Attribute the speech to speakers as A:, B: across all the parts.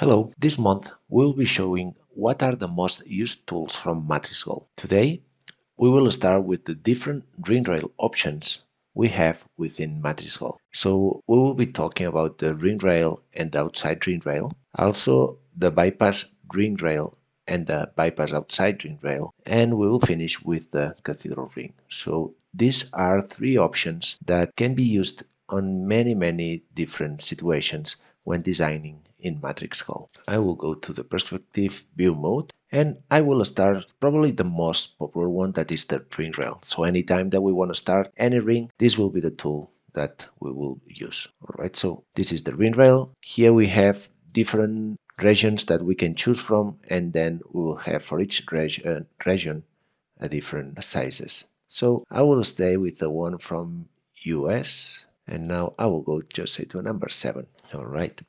A: Hello, this month we'll be showing what are the most used tools from MatrixGold. Today we will start with the different ring rail options we have within MatrixGold. So we will be talking about the ring rail and the outside ring rail, also the bypass ring rail and the bypass outside ring rail, and we will finish with the Cathedral Ring. So these are three options that can be used on many different situations when designing in MatrixGold. I will go to the perspective view mode and I will start probably the most popular one, that is the ring rail. So anytime that we want to start any ring, this will be the tool that we will use. Alright, so this is the ring rail. Here we have different regions that we can choose from, and then we will have for each region a different sizes. So I will stay with the one from US, and now I will go just say to number 7. Alright.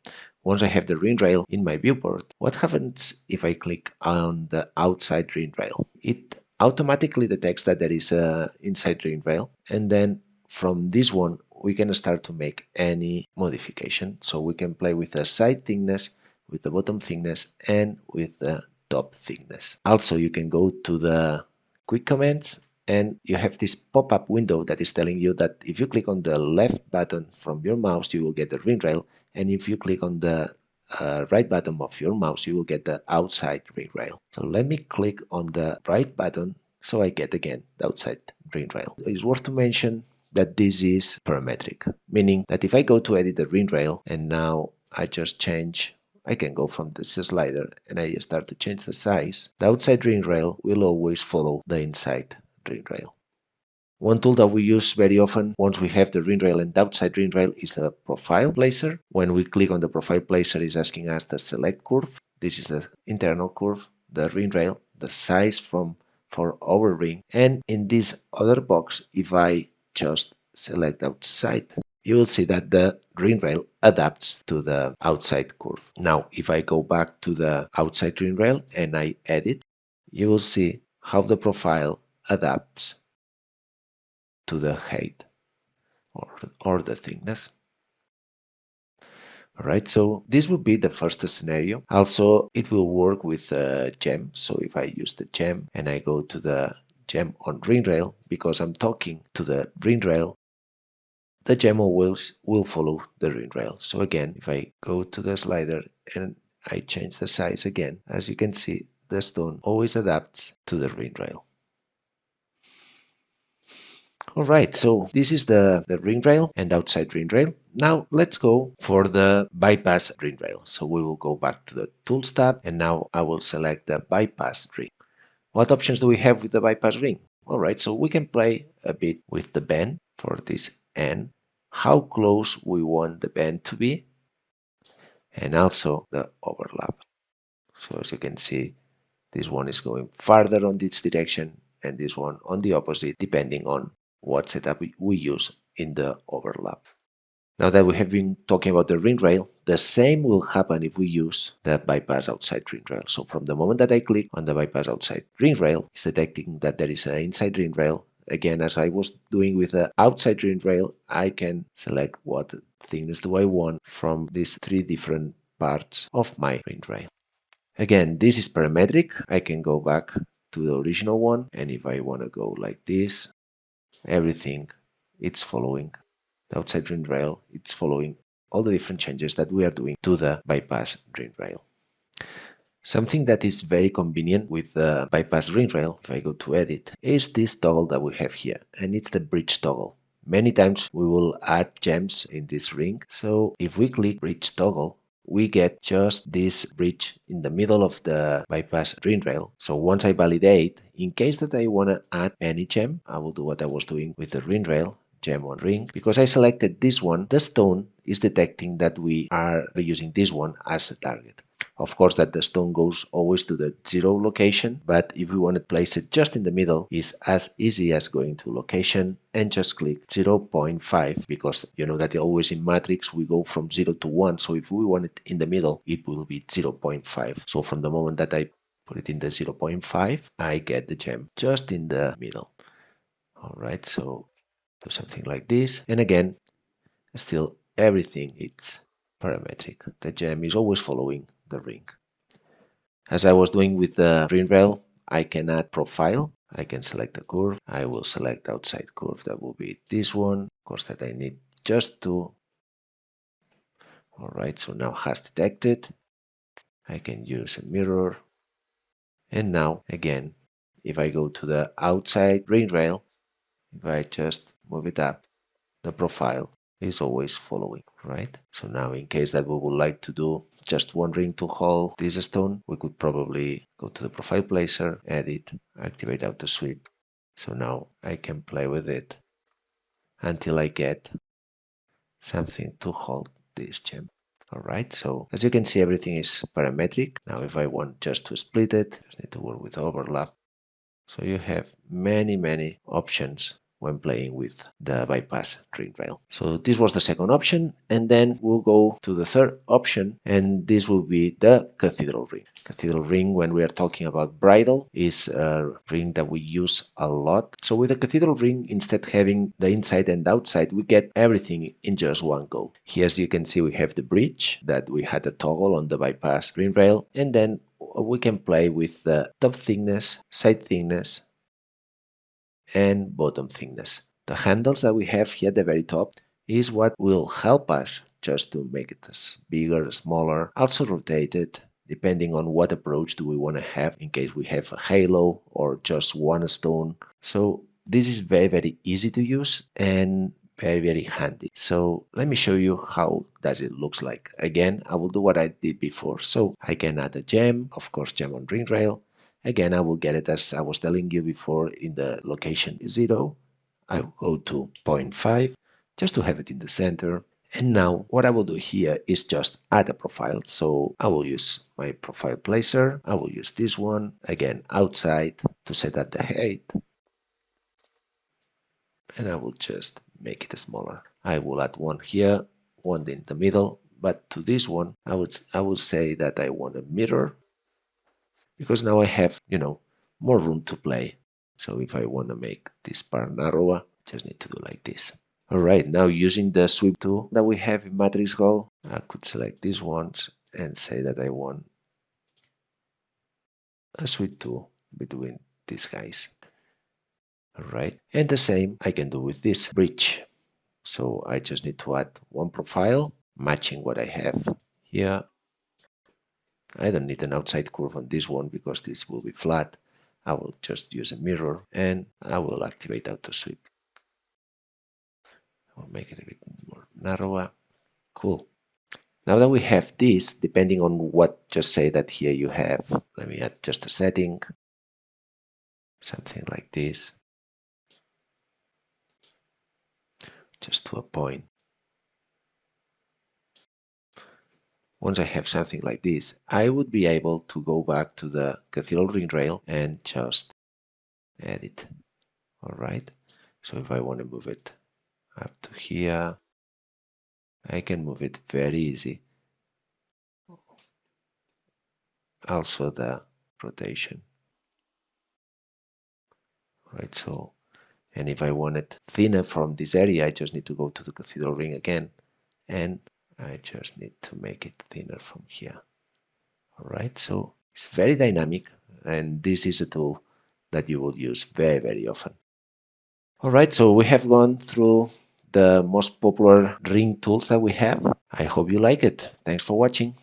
A: Once I have the ring rail in my viewport, what happens if I click on the outside ring rail? It automatically detects that there is a inside ring rail, and then from this one we can start to make any modification. So we can play with the side thickness, with the bottom thickness, and with the top thickness. Also, you can go to the quick commands and you have this pop-up window that is telling you that if you click on the left button from your mouse, you will get the ring rail, and if you click on the right button of your mouse, you will get the outside ring rail. So let me click on the right button so I get again the outside ring rail. It's worth to mention that this is parametric, meaning that if I go to edit the ring rail and now I just change, I can go from this slider and I start to change the size, the outside ring rail will always follow the inside ring rail. One tool that we use very often once we have the ring rail and the outside ring rail is the profile placer. When we click on the profile placer, it's asking us the select curve. This is the internal curve, the ring rail, the size for our ring, and in this other box, if I just select outside, you will see that the ring rail adapts to the outside curve. Now, if I go back to the outside ring rail and I edit, you will see how the profile adapts to the height or the thickness. Alright, so this would be the first scenario. Also, it will work with a gem. So if I use the gem and I go to the gem on ring rail, because I'm talking to the ring rail, the gem will follow the ring rail. So again, if I go to the slider and I change the size again, as you can see, the stone always adapts to the ring rail. Alright, so this is the ring rail and outside ring rail. Now let's go for the bypass ring rail. So we will go back to the Tools tab, and now I will select the bypass ring. What options do we have with the bypass ring? Alright, so we can play a bit with the bend for this end, how close we want the bend to be, and also the overlap. So as you can see, this one is going farther on this direction and this one on the opposite, depending on what setup we use in the overlap. Now that we have been talking about the ring rail, the same will happen if we use the bypass outside ring rail. So from the moment that I click on the bypass outside ring rail, it's detecting that there is an inside ring rail. Again, as I was doing with the outside ring rail, I can select what thickness do I want from these three different parts of my ring rail. Again, this is parametric. I can go back to the original one, and if I want to go like this, everything it's following the outside ring rail, it's following all the different changes that we are doing to the bypass ring rail. Something that is very convenient with the bypass ring rail, if I go to edit, is this toggle that we have here, and it's the bridge toggle. Many times we will add gems in this ring, so if we click bridge toggle, we get just this bridge in the middle of the bypass ring rail. So once I validate, in case that I want to add any gem, I will do what I was doing with the ring rail, gem on ring. Because I selected this one, the stone is detecting that we are using this one as a target. Of course, that the stone goes always to the 0 location, but if we want to place it just in the middle, it's as easy as going to location and just click 0.5, because you know that always in Matrix we go from 0 to 1, so if we want it in the middle, it will be 0.5. So from the moment that I put it in the 0.5, I get the gem just in the middle. Alright, so do something like this, and again, still everything it's parametric. The gem is always following the ring. As I was doing with the ring rail, I can add profile. I can select a curve. I will select outside curve. That will be this one. Of course, that I need just two. All right, so now has detected. I can use a mirror. And now, again, if I go to the outside ring rail, if I just move it up, the profile is always following, right? So now in case that we would like to do just one ring to hold this stone, we could probably go to the profile placer, edit, activate auto sweep. So now I can play with it until I get something to hold this gem. All right, so as you can see, everything is parametric. Now if I want just to split it, just need to work with overlap. So you have many options when playing with the bypass ring rail. So this was the second option, and then we'll go to the third option, and this will be the cathedral ring. Cathedral ring, when we are talking about bridal, is a ring that we use a lot. So with the cathedral ring, instead having the inside and outside, we get everything in just one go. Here, as you can see, we have the bridge that we had a toggle on the bypass ring rail, and then we can play with the top thickness, side thickness, and bottom thickness. The handles that we have here at the very top is what will help us just to make it bigger, smaller, also rotate it, depending on what approach do we want to have in case we have a halo or just one stone. So this is very easy to use and very handy. So let me show you how does it looks like. Again, I will do what I did before. So I can add a gem, of course, gem on ring rail. Again, I will get it as I was telling you before in the location 0. I will go to 0.5 just to have it in the center. And now what I will do here is just add a profile. So I will use my profile placer. I will use this one, again, outside to set up the height. And I will just make it smaller. I will add one here, one in the middle, but to this one, I would say that I want a mirror because now I have, more room to play. So if I want to make this part narrower, just need to do like this. All right, now using the sweep tool that we have in MatrixGold, I could select these ones and say that I want a sweep tool between these guys. All right, and the same I can do with this bridge. So I just need to add one profile matching what I have here. I don't need an outside curve on this one because this will be flat. I will just use a mirror and I will activate auto sweep. I'll make it a bit more narrower. Cool. Now that we have this, depending on what, just say that here you have, let me add just a setting, something like this, just to a point. Once I have something like this, I would be able to go back to the Cathedral Ring rail and just edit. All right. So if I want to move it up to here, I can move it very easy. Also the rotation. Right. So, and if I want it thinner from this area, I just need to go to the Cathedral Ring again, and I just need to make it thinner from here. All right. So it's very dynamic, and this is a tool that you will use very often. All right, so we have gone through the most popular ring tools that we have. I hope you like it. Thanks for watching.